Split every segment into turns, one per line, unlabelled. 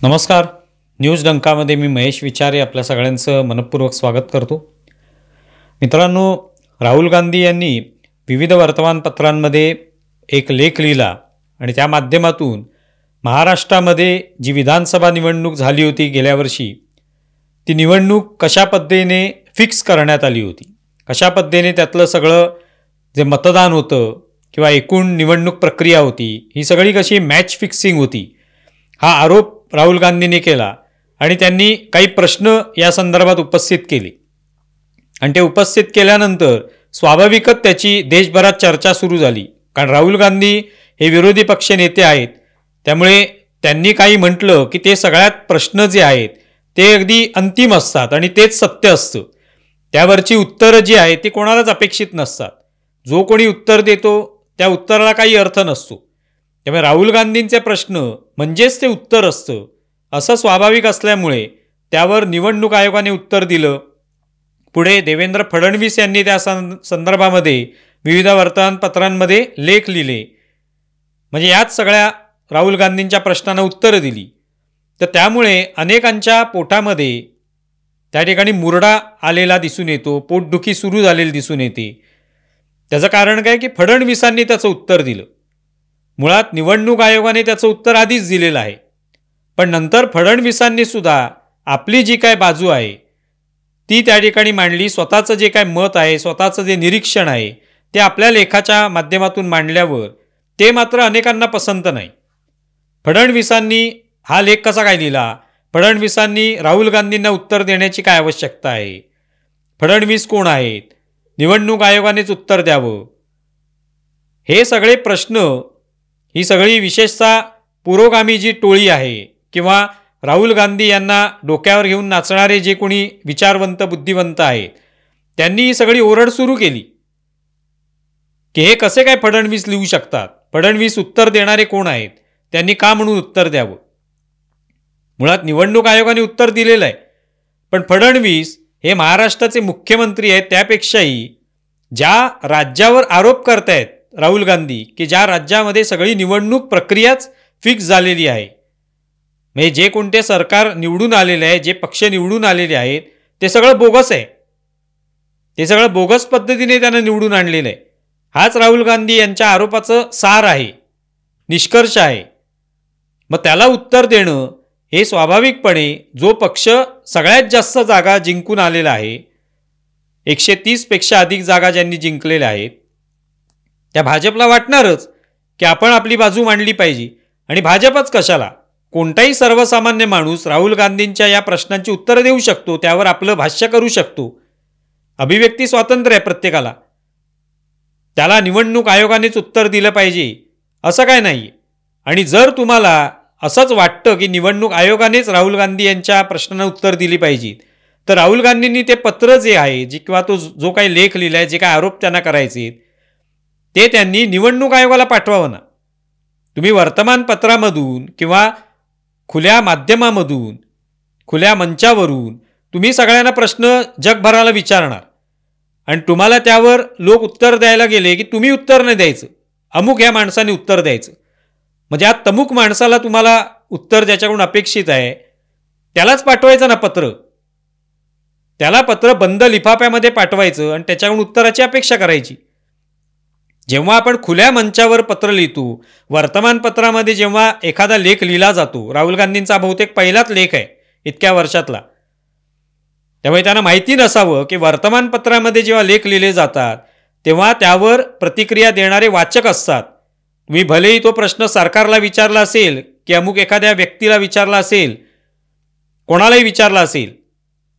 नमस्कार. न्यूज डंकामध्ये मी महेश विचारे आपल्या सगळ्यांचं मनपूर्वक स्वागत करतो. मित्रांनो, राहुल गांधी यांनी विविध वर्तमानपत्रांमध्ये एक लेख लिहिला आणि त्या माध्यमातून महाराष्ट्रामध्ये जी विधानसभा निवडणूक झाली होती गेल्या वर्षी, ती निवडणूक कशा पद्धतीने फिक्स करण्यात आली होती, कशा पद्धतीने त्यातलं सगळं जे मतदान होतं किंवा एकूण निवडणूक प्रक्रिया होती, ही सगळी कशी मॅच फिक्सिंग होती, हा आरोप राहुल गांधींनी केला. आणि त्यांनी काही प्रश्न या संदर्भात उपस्थित केले आणि ते उपस्थित केल्यानंतर स्वाभाविकच त्याची देशभरात चर्चा सुरू झाली. कारण राहुल गांधी हे विरोधी पक्ष नेते आहेत, त्यामुळे त्यांनी काही म्हटलं की ते सगळ्यात प्रश्न जे आहेत ते अगदी अंतिम असतात आणि तेच सत्य असतं. त्यावरची उत्तरं जी आहेत ती कोणालाच अपेक्षित नसतात. जो कोणी उत्तर देतो त्या उत्तराला काही अर्थ नसतो. त्यामुळे राहुल गांधींचे प्रश्न म्हणजेच ते उत्तर असतं असं स्वाभाविक असल्यामुळे त्यावर निवडणूक आयोगाने उत्तर दिलं. पुढे देवेंद्र फडणवीस यांनी त्या संदर्भामध्ये विविध वर्तमानपत्रांमध्ये लेख लिहिले, म्हणजे याच सगळ्या राहुल गांधींच्या प्रश्नांना उत्तरं दिली. तर त्यामुळे अनेकांच्या पोटामध्ये त्या ठिकाणी मुरडा आलेला दिसून येतो, पोटदुखी सुरू झालेली दिसून येते. त्याचं कारण काय की फडणवीसांनी त्याचं उत्तर दिलं. मुळात निवडणूक आयोगाने त्याचं उत्तर आधीच दिलेलं आहे, पण नंतर फडणवीसांनी सुद्धा आपली जी काय बाजू आहे ती त्या ठिकाणी मांडली. स्वतःचं जे काय मत आहे, स्वतःचं जे निरीक्षण आहे ते आपल्या लेखाच्या माध्यमातून मांडल्यावर ते मात्र अनेकांना पसंत नाही. फडणवीसांनी हा लेख कसा काय लिहिला, फडणवीसांनी राहुल गांधींना उत्तर देण्याची काय आवश्यकता आहे, फडणवीस कोण आहेत, निवडणूक आयोगानेच उत्तर द्यावं, हे सगळे प्रश्न, ही सगळी विशेषतः पुरोगामी जी टोळी आहे किंवा राहुल गांधी यांना डोक्यावर घेऊन नाचणारे जे कोणी विचारवंत बुद्धिवंत आहेत त्यांनी ही सगळी ओरड सुरू केली की हे कसे काय फडणवीस लिहू शकतात, फडणवीस उत्तर देणारे कोण आहेत, त्यांनी का म्हणून उत्तर द्यावं. मुळात निवडणूक आयोगाने उत्तर दिलेलं आहे, पण फडणवीस हे महाराष्ट्राचे मुख्यमंत्री आहेत, त्यापेक्षाही ज्या राज्यावर आरोप करतायत राहुल गांधी की ज्या राज्यामध्ये सगळी निवडणूक प्रक्रियाच फिक्स झालेली आहे, म्हणजे जे कोणते सरकार निवडून आलेले आहे, जे पक्ष निवडून आलेले आहेत ते सगळं बोगस आहे, ते सगळं बोगस पद्धतीने त्यानं निवडून आणलेलं आहे. हाच राहुल गांधी यांच्या आरोपाचं सार आहे, निष्कर्ष आहे. मग त्याला उत्तर देणं हे स्वाभाविकपणे जो पक्ष सगळ्यात जास्त जागा जिंकून आलेला आहे, 130 पेक्षा अधिक जागा ज्यांनी जिंकलेल्या आहेत, त्या भाजपला वाटणारच की आपण आपली बाजू मांडली पाहिजे. आणि भाजपच कशाला, कोणताही सर्वसामान्य माणूस राहुल गांधींच्या या प्रश्नांची उत्तरं देऊ शकतो, त्यावर आपलं भाष्य करू शकतो. अभिव्यक्ती स्वातंत्र्य आहे प्रत्येकाला, त्याला निवडणूक आयोगानेच उत्तर दिलं पाहिजे असं काय नाही. आणि जर तुम्हाला असंच वाटतं की निवडणूक आयोगानेच राहुल गांधी यांच्या प्रश्नांना उत्तर दिली पाहिजे, तर राहुल गांधींनी ते पत्र जे आहे जे किंवा तो जो काही लेख लिहिला आहे, जे काही आरोप त्यांना करायचे ते त्यांनी निवडणूक आयोगाला पाठवावं ना. तुम्ही वर्तमानपत्रामधून किंवा खुल्या माध्यमामधून, खुल्या मंचावरून तुम्ही सगळ्यांना प्रश्न जगभराला विचारणार आणि तुम्हाला त्यावर लोक उत्तर द्यायला गेले की तुम्ही उत्तर नाही द्यायचं, अमुक ह्या माणसाने उत्तर द्यायचं. म्हणजे या तमुक माणसाला तुम्हाला उत्तर ज्याच्याकडून अपेक्षित आहे त्यालाच पाठवायचं ना पत्र, त्याला पत्र बंद लिफाफ्यामध्ये पाठवायचं आणि त्याच्याकडून उत्तराची अपेक्षा करायची. जेव्हा आपण खुल्या मंचावर पत्र लिहितो, वर्तमानपत्रामध्ये जेव्हा एखादा लेख लिहिला जातो, राहुल गांधींचा बहुतेक पहिलाच लेख आहे इतक्या वर्षातला, त्यामुळे त्यांना माहिती नसावं की वर्तमानपत्रामध्ये जेव्हा लेख लिहिले जातात तेव्हा त्यावर प्रतिक्रिया देणारे वाचक असतात. तुम्ही भलेही तो प्रश्न सरकारला विचारला असेल की अमुक एखाद्या व्यक्तीला विचारला असेल, कोणालाही विचारला असेल,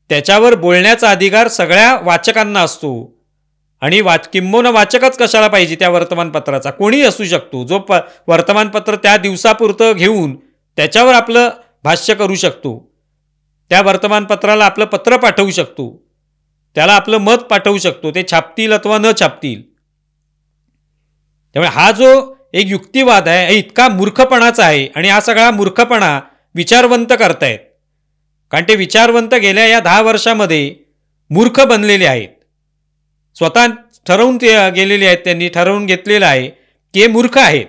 त्याच्यावर बोलण्याचा अधिकार सगळ्या वाचकांना असतो. आणि किंबहुना वाचकच कशाला पाहिजे त्या वर्तमानपत्राचा, कोणीही असू शकतो, जो वर्तमानपत्र त्या दिवसापुरतं घेऊन त्याच्यावर आपलं भाष्य करू शकतो, त्या वर्तमानपत्राला आपलं पत्र पाठवू शकतो, त्याला आपलं मत पाठवू शकतो, ते छापतील अथवा न छापतील. त्यामुळे हा जो एक युक्तिवाद आहे हे इतका मूर्खपणाचा आहे आणि हा सगळा मूर्खपणा विचारवंत करतायत. कारण ते विचारवंत गेल्या या 10 वर्षामध्ये मूर्ख बनलेले आहेत, स्वतः ठरवून ते गेलेले आहेत, त्यांनी ठरवून घेतलेलं आहे की हे मूर्ख आहेत.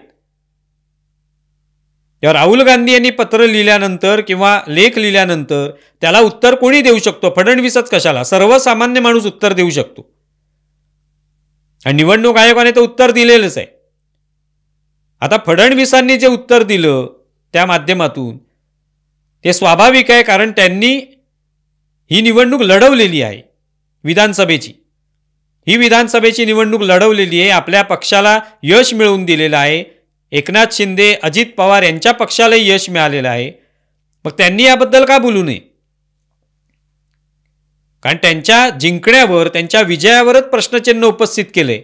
तेव्हा राहुल गांधी यांनी पत्र लिहिल्यानंतर किंवा लेख लिहिल्यानंतर त्याला उत्तर कोणी देऊ शकतो? फडणवीसच कशाला, सर्वसामान्य माणूस उत्तर देऊ शकतो. आणि निवडणूक आयोगाने तर उत्तर दिलेलंच आहे. आता फडणवीसांनी जे उत्तर दिलं त्या माध्यमातून ते स्वाभाविक आहे, कारण त्यांनी ही निवडणूक लढवलेली आहे. विधानसभेची ही विधानसभेची निवडणूक लढवलेली आहे. आपल्या पक्षाला यश मिळवून दिलेलं आहे. एकनाथ शिंदे, अजित पवार यांच्या पक्षालाही यश मिळालेलं आहे. मग त्यांनी याबद्दल का बोलू नये? कारण त्यांच्या जिंकण्यावर, त्यांच्या विजयावरच प्रश्नचिन्ह उपस्थित केले.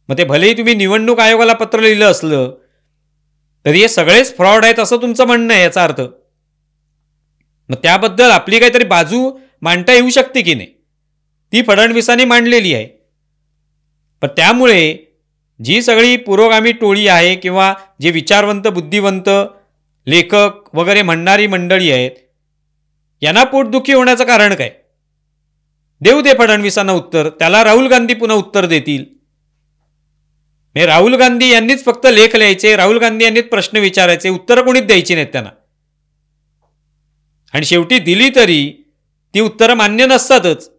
मग ते भलेही तुम्ही निवडणूक आयोगाला पत्र लिहिलं असलं तरी हे सगळेच फ्रॉड आहेत असं तुमचं म्हणणं आहे याचा अर्थ. मग त्याबद्दल आपली काहीतरी बाजू मांडता येऊ शकते की नाही? ती फडणवीसांनी मांडलेली आहे. पण त्यामुळे जी सगळी पुरोगामी टोळी आहे किंवा जे विचारवंत, बुद्धिवंत, लेखक वगैरे म्हणणारी मंडळी आहेत, यांना पोटदुखी होण्याचं कारण काय? देऊ दे फडणवीसांना उत्तर, त्याला राहुल गांधी पुन्हा उत्तर देतील. हे राहुल गांधी यांनीच फक्त लेख लिहायचे, राहुल गांधी यांनीच प्रश्न विचारायचे, उत्तरं कोणीच द्यायची नाहीत त्यांना. आणि शेवटी दिली तरी ती उत्तरं मान्य नसतातच.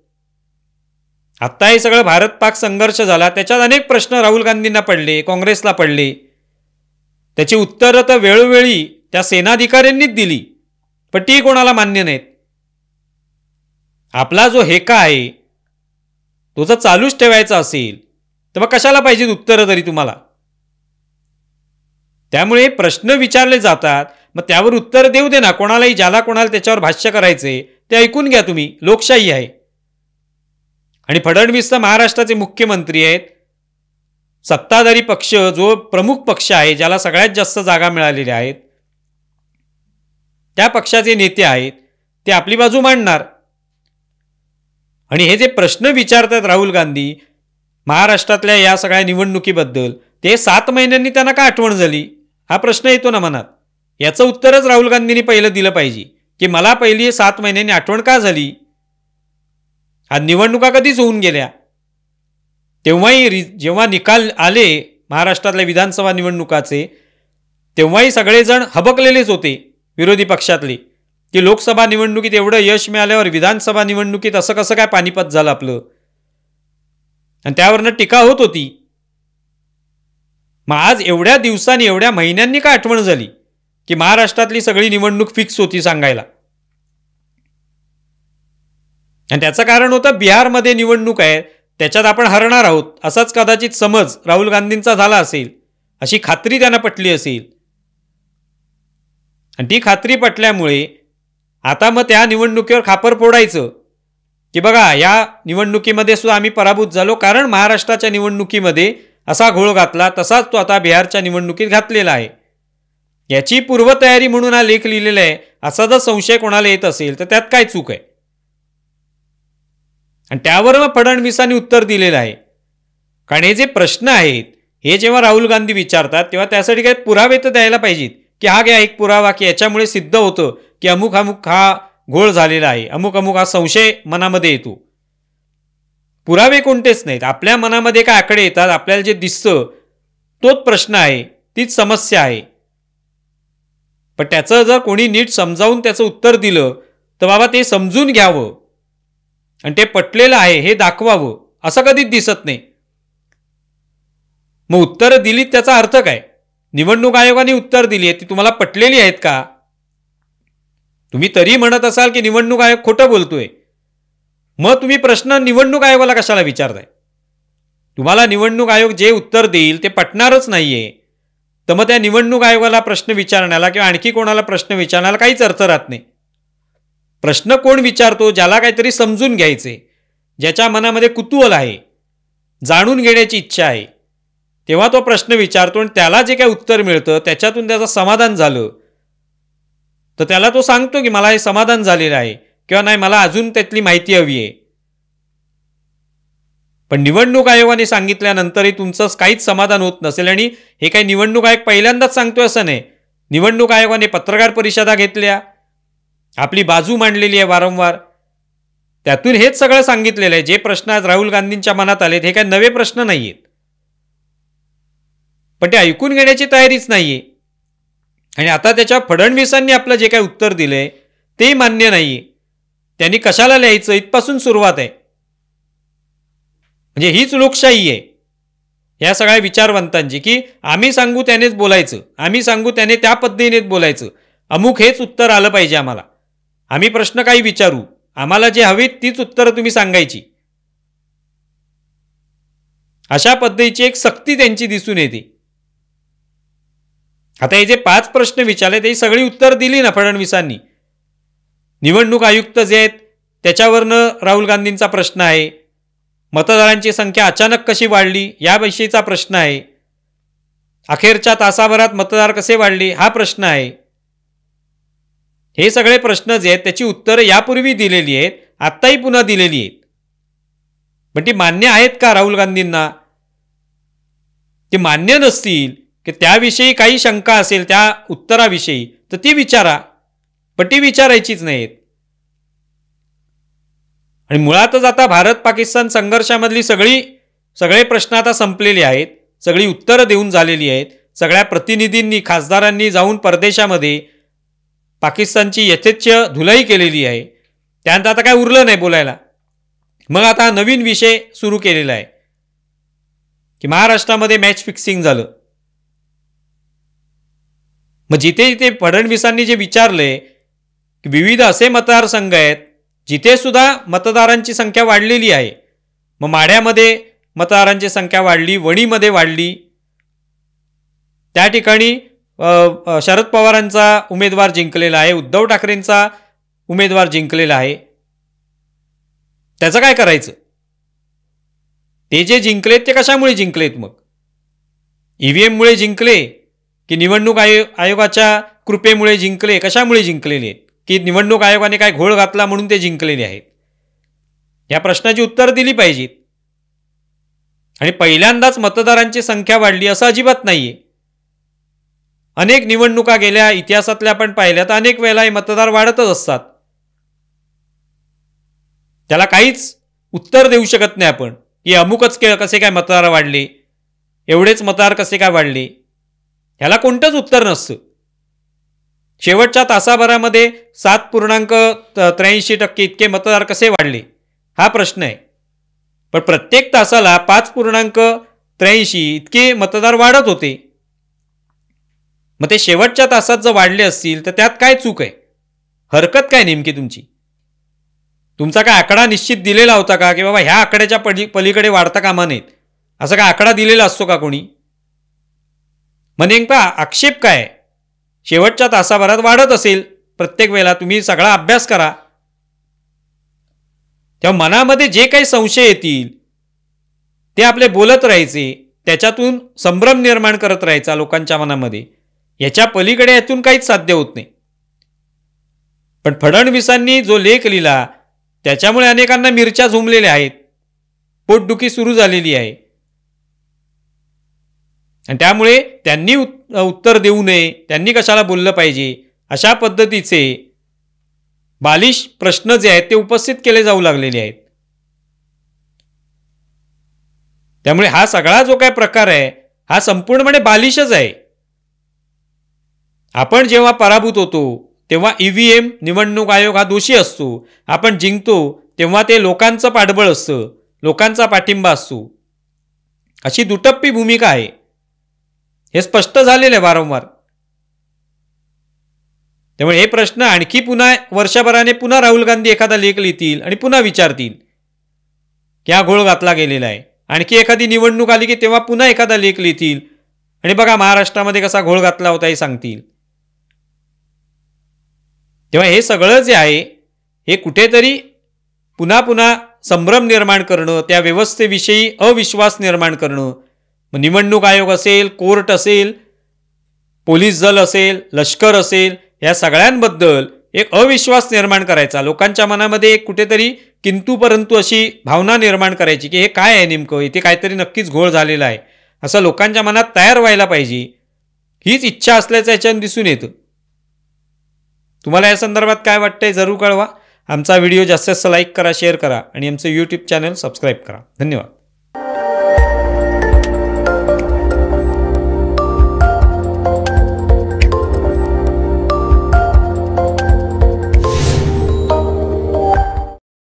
आत्ता हे सगळं भारत पाक संघर्ष झाला, त्याच्यात अनेक प्रश्न राहुल गांधींना पडले, काँग्रेसला पडले. त्याची उत्तरं तर वेळोवेळी त्या सेनाधिकाऱ्यांनीच दिली, पण ती कोणाला मान्य नाहीत. आपला जो हेका आहे तो जर चालूच ठेवायचा असेल तर मग कशाला पाहिजे उत्तरं तरी तुम्हाला? त्यामुळे प्रश्न विचारले जातात, मग त्यावर उत्तर देऊ दे ना कोणालाही, ज्याला कोणाला त्याच्यावर भाष्य करायचे ते ऐकून घ्या तुम्ही. लोकशाही आहे. आणि फडणवीस तर महाराष्ट्राचे मुख्यमंत्री आहेत. सत्ताधारी पक्ष, जो प्रमुख पक्ष आहे, ज्याला सगळ्यात जास्त जागा मिळालेल्या आहेत, त्या पक्षाचे नेते आहेत, ते आपली बाजू मांडणार. आणि हे जे प्रश्न विचारतात राहुल गांधी महाराष्ट्रातल्या या सगळ्या निवडणुकीबद्दल, ते 7 महिन्यांनी त्यांना का आठवण झाली हा प्रश्न येतो ना मनात. याचं उत्तरच राहुल गांधींनी पहिलं दिलं पाहिजे की मला पहिली 7 महिन्यांनी आठवण का झाली? आज निवडणुका कधीच होऊन गेल्या. तेव्हाही जेव्हा निकाल आले महाराष्ट्रातल्या विधानसभा निवडणुकाचे, तेव्हाही सगळेजण हबकलेलेच होते विरोधी पक्षातले, की लोकसभा निवडणुकीत एवढं यश मिळाल्यावर विधानसभा निवडणुकीत असं कसं काय पानिपत झालं आपलं, आणि त्यावरनं टीका होत होती. मग आज एवढ्या दिवसांनी, एवढ्या महिन्यांनी का आठवण झाली की महाराष्ट्रातली सगळी निवडणूक फिक्स होती सांगायला? आणि त्याचं कारण होतं बिहारमध्ये निवडणूक आहे, त्याच्यात आपण हरणार आहोत असाच कदाचित समज राहुल गांधींचा झाला असेल, अशी खात्री त्यांना पटली असेल. आणि ती खात्री पटल्यामुळे आता मग त्या निवडणुकीवर खापर फोडायचं की बघा या निवडणुकीमध्ये सुद्धा आम्ही पराभूत झालो, कारण महाराष्ट्राच्या निवडणुकीमध्ये असा घोळ घातला तसाच तो आता बिहारच्या निवडणुकीत घातलेला आहे. याची पूर्वतयारी म्हणून हा लेख लिहिलेला आहे. असा जर संशय कोणाला येत असेल तर त्यात काय चूक आहे? आणि त्यावर मग फडणवीसांनी उत्तर दिलेलं आहे. कारण हे जे प्रश्न आहेत हे जेव्हा राहुल गांधी विचारतात तेव्हा त्यासाठी काही पुरावे तर द्यायला पाहिजेत की हा घ्या एक पुरावा की याच्यामुळे सिद्ध होतं की अमुक अमुक हा घोळ झालेला आहे, अमुक अमुक हा संशय मनामध्ये येतो. पुरावे कोणतेच नाहीत. आपल्या मनामध्ये काय आकडे येतात, आपल्याला जे दिसतं तोच प्रश्न आहे, तीच समस्या आहे. पण त्याचं जर कोणी नीट समजावून त्याचं उत्तर दिलं तर बाबा ते समजून घ्यावं आणि ते पटलेलं आहे हे दाखवावं, असं कधीच दिसत नाही. मग उत्तरं दिलीत त्याचा अर्थ काय? निवडणूक आयोगाने उत्तर दिली आहे ती तुम्हाला पटलेली आहेत का? तुम्ही तरी म्हणत असाल की निवडणूक आयोग खोटं बोलतोय, मग तुम्ही प्रश्न निवडणूक आयोगाला कशाला विचारताय? तुम्हाला निवडणूक आयोग जे उत्तर देईल ते पटणारच नाहीये, तर मग त्या निवडणूक आयोगाला प्रश्न विचारण्याला किंवा आणखी कोणाला प्रश्न विचारण्याला काहीच अर्थ राहत नाही. प्रश्न कोण विचारतो? ज्याला काहीतरी समजून घ्यायचे, ज्याच्या मनामध्ये कुतूहल आहे, जाणून घेण्याची इच्छा आहे, तेव्हा तो प्रश्न विचारतो. आणि त्याला जे काही उत्तर मिळतं त्याच्यातून त्याचं समाधान झालं तर त्याला तो सांगतो की मला हे समाधान झालेलं आहे किंवा नाही मला अजून त्यातली माहिती हवी आहे. पण निवडणूक आयोगाने सांगितल्यानंतरही तुमचं काहीच समाधान होत नसेल, आणि हे काही निवडणूक आयोग पहिल्यांदाच सांगतोय असं नाही. निवडणूक आयोगाने पत्रकार परिषदा घेतल्या, आपली बाजू मांडलेली आहे वारंवार, त्यातून हेच सगळं सांगितलेलं आहे. जे प्रश्न आज राहुल गांधींच्या मनात आलेत हे काही नवे प्रश्न नाही आहेत, पण ते ऐकून घेण्याची तयारीच नाहीये. आणि आता त्याच्या फडणवीसांनी आपलं जे काही उत्तर दिलंय ते मान्य नाहीये. त्यांनी कशाला लिहायचं इथपासून सुरुवात आहे. म्हणजे हीच लोकशाही आहे या सगळ्या विचारवंतांची, की आम्ही सांगू त्यानेच बोलायचं, आम्ही सांगू त्याने त्या पद्धतीनेच बोलायचं, अमुक हेच उत्तर आलं पाहिजे आम्हाला, आम्ही प्रश्न काही विचारू, आम्हाला जे हवीत तीच उत्तरं तुम्ही सांगायची. अशा पद्धतीची एक सक्ती त्यांची दिसून येते. आता हे जे 5 प्रश्न विचारले ते सगळी उत्तर दिली ना फडणवीसांनी. निवडणूक आयुक्त जे आहेत त्याच्यावरनं राहुल गांधींचा प्रश्न आहे. मतदारांची संख्या अचानक कशी वाढली याविषयीचा प्रश्न आहे. अखेरच्या तासाभरात मतदार कसे वाढले हा प्रश्न आहे. हे सगळे प्रश्न जे आहेत त्याची उत्तरं यापूर्वी दिलेली आहेत, आत्ताही पुन्हा दिलेली आहेत. पण ती मान्य आहेत का राहुल गांधींना? ती मान्य नसतील की त्याविषयी काही शंका असेल त्या उत्तराविषयी तर ती विचारा, पण ती विचारायचीच नाहीत. आणि मुळातच आता भारत पाकिस्तान संघर्षामधली सगळे प्रश्न आता संपलेले आहेत, सगळी उत्तरं देऊन झालेली आहेत. सगळ्या प्रतिनिधींनी खासदारांनी जाऊन परदेशामध्ये पाकिस्तानची यथेच्छ धुलाई केलेली आहे. त्यानंतर आता काय उरलं नाही बोलायला. मग आता नवीन विषय सुरू केलेला आहे की महाराष्ट्रामध्ये मॅच फिक्सिंग झालं. मग जिथे जिथे फडणवीसांनी जे विचारले की विविध असे मतदारसंघ आहेत जिथे सुद्धा मतदारांची संख्या वाढलेली आहे. मग माढ्यामध्ये मतदारांची संख्या वाढली, वणीमध्ये वाढली, त्या ठिकाणी शरद पवारांचा उमेदवार जिंकलेला आहे, उद्धव ठाकरेंचा उमेदवार जिंकलेला आहे. त्याचं काय करायचं? ते जे जिंकलेत ते कशामुळे जिंकलेत? मग EVMमुळे जिंकले की निवडणूक आयोगाच्या कृपेमुळे जिंकले? कशामुळे जिंकलेले आहेत? की निवडणूक आयोगाने काय घोळ घातला म्हणून ते जिंकलेले आहेत? या प्रश्नाची उत्तर दिली पाहिजेत. आणि पहिल्यांदाच मतदारांची संख्या वाढली असं अजिबात नाहीये. अनेक निवडणुका गेल्या इतिहासातल्या आपण पाहिल्या तर अनेक वेळेला हे मतदार वाढतच असतात. त्याला काहीच उत्तर देऊ शकत नाही आपण की अमुकच कसे काय मतदार वाढले, एवढेच मतदार कसे काय वाढले, ह्याला कोणतंच उत्तर नसतं. शेवटच्या तासाभरामध्ये 7.83% इतके मतदार कसे वाढले हा प्रश्न आहे. पण प्रत्येक तासाला 5.83 इतके मतदार वाढत होते. मग ते शेवटच्या तासात जर वाढले असतील तर त्यात काय चूक आहे? हरकत काय नेमकी तुमची? तुमचा काय आकडा निश्चित दिलेला होता का की बाबा ह्या आकड्याच्या पलीकडे वाढता कामा नयेत, असं काय आकडा दिलेला असतो का कोणी? मग नेमका आक्षेप काय? शेवटच्या तासाभरात वाढत असेल प्रत्येक वेळेला, तुम्ही सगळा अभ्यास करा. तेव्हा मनामध्ये जे काही संशय येतील ते आपले बोलत राहायचे, त्याच्यातून संभ्रम निर्माण करत राहायचा लोकांच्या मनामध्ये. याच्या पलीकडे यातून काहीच साध्य होत नाही. पण फडणवीसांनी जो लेख लिहिला त्याच्यामुळे अनेकांना मिरच्या झुमलेल्या आहेत, पोटदुखी सुरू झालेली आहे. आणि त्यामुळे त्यांनी उत्तर देऊ नये, त्यांनी कशाला बोललं पाहिजे अशा पद्धतीचे बालिश प्रश्न जे आहेत ते उपस्थित केले जाऊ लागलेले आहेत. त्यामुळे हा सगळा जो काय प्रकार आहे हा संपूर्णपणे बालिशच आहे. आपण जेव्हा पराभूत होतो तेव्हा EVM निवडणूक आयोग हा दोषी असतो, आपण जिंकतो तेव्हा ते लोकांचं पाठबळ असतं, लोकांचा पाठिंबा असतो. अशी दुटप्पी भूमिका आहे, हे स्पष्ट झालेलं आहे वारंवार. त्यामुळे हे प्रश्न आणखी पुन्हा वर्षभराने पुन्हा राहुल गांधी एखादा लेख लिहितील आणि पुन्हा विचारतील की हा घोळ घातला गेलेला आहे. आणखी एखादी निवडणूक आली की तेव्हा पुन्हा एखादा लेख लिहितील आणि बघा महाराष्ट्रामध्ये कसा घोळ घातला होता हे सांगतील. तेव्हा हे सगळं जे आहे हे कुठेतरी पुन्हा पुन्हा संभ्रम निर्माण करणं, त्या व्यवस्थेविषयी अविश्वास निर्माण करणं. मग निवडणूक आयोग असेल, कोर्ट असेल, पोलीस दल असेल, लष्कर असेल, या सगळ्यांबद्दल एक अविश्वास निर्माण करायचा, लोकांच्या मनामध्ये एक कुठेतरी किंतु परंतु अशी भावना निर्माण करायची की हे काय आहे नेमकं, इथे काहीतरी नक्कीच घोळ झालेला आहे असं लोकांच्या मनात तयार व्हायला पाहिजे. हीच इच्छा असल्याचं याच्यानं दिसून येतं. तुम्हाला या संदर्भात काय वाटतंय जरूर कळवा. आमचा व्हिडिओ जास्तीत जास्त लाईक करा, शेअर करा आणि आमचं YouTube चॅनल सबस्क्राईब करा. धन्यवाद.